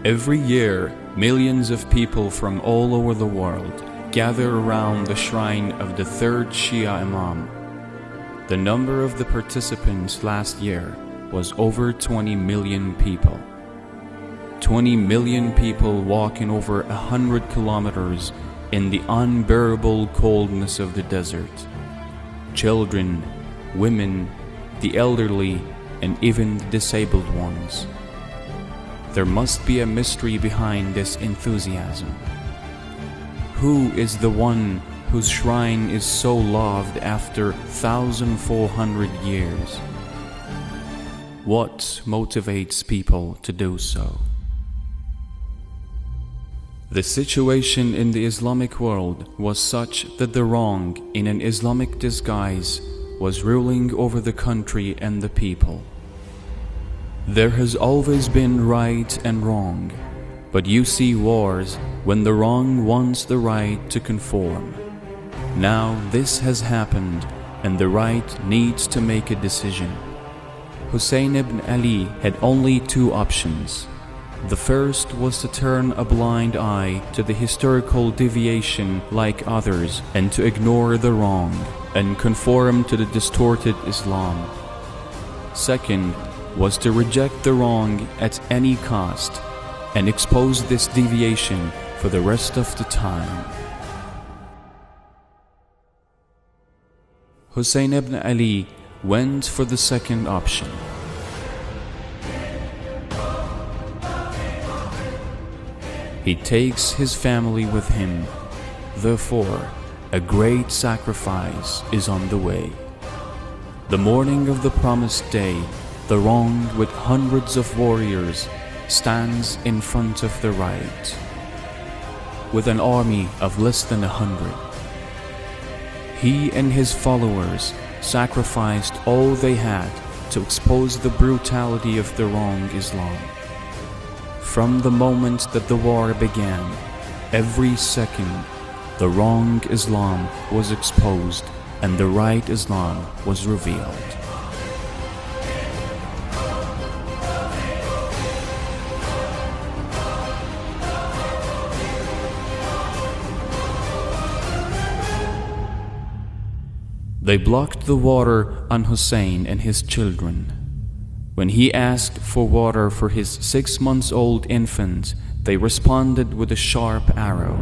Every year, millions of people from all over the world gather around the shrine of the third Shia Imam. The number of the participants last year was over 20 million people. 20 million people walking over 100 kilometers in the unbearable coldness of the desert. Children, women, the elderly, and even the disabled ones. There must be a mystery behind this enthusiasm. Who is the one whose shrine is so loved after 1,400 years? What motivates people to do so? The situation in the Islamic world was such that the wrong, in an Islamic disguise, was ruling over the country and the people. There has always been right and wrong, but you see wars when the wrong wants the right to conform. Now this has happened and the right needs to make a decision. Hussein ibn Ali had only two options. The first was to turn a blind eye to the historical deviation like others and to ignore the wrong and conform to the distorted Islam. Second was to reject the wrong at any cost and expose this deviation for the rest of the time. Hussein ibn Ali went for the second option. He takes his family with him. Therefore, a great sacrifice is on the way. The morning of the promised day, the wrong with hundreds of warriors stands in front of the right, with an army of less than 100. He and his followers sacrificed all they had to expose the brutality of the wrong Islam. From the moment that the war began, every second, the wrong Islam was exposed and the right Islam was revealed. They blocked the water on Hussein and his children. When he asked for water for his 6-month-old infant, they responded with a sharp arrow.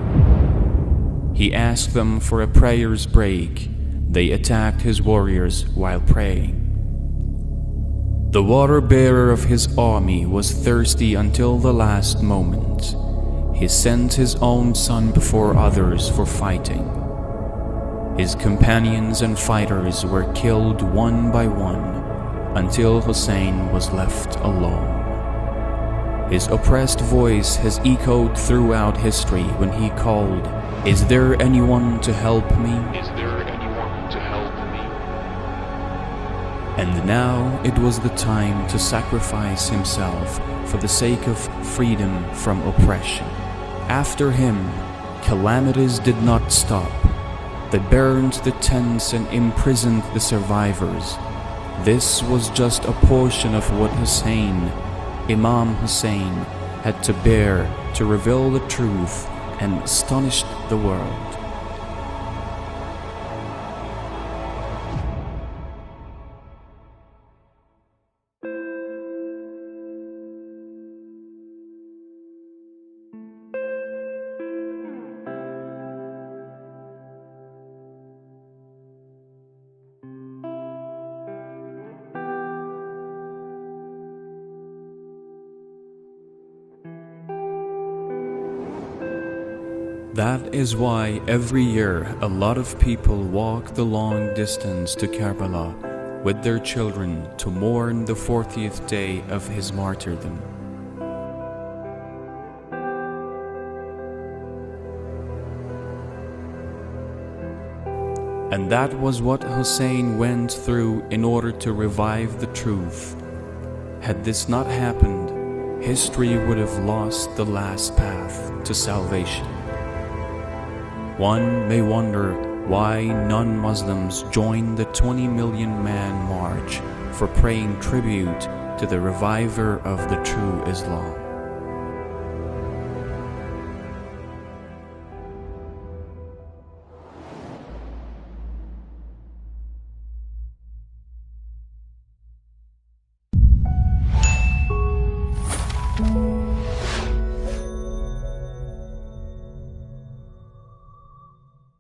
He asked them for a prayer's break. They attacked his warriors while praying. The water-bearer of his army was thirsty until the last moment. He sent his own son before others for fighting. His companions and fighters were killed one by one until Hussein was left alone. His oppressed voice has echoed throughout history when he called, "Is there anyone to help me? Is there anyone to help me?" And now it was the time to sacrifice himself for the sake of freedom from oppression. After him, calamities did not stop. They burned the tents and imprisoned the survivors. This was just a portion of what Hussein, Imam Hussein, had to bear to reveal the truth and astonished the world. That is why every year a lot of people walk the long distance to Karbala with their children to mourn the 40th day of his martyrdom. And that was what Hussein went through in order to revive the truth. Had this not happened, history would have lost the last path to salvation. One may wonder why non-Muslims joined the 20 million man march for paying tribute to the reviver of the true Islam. you.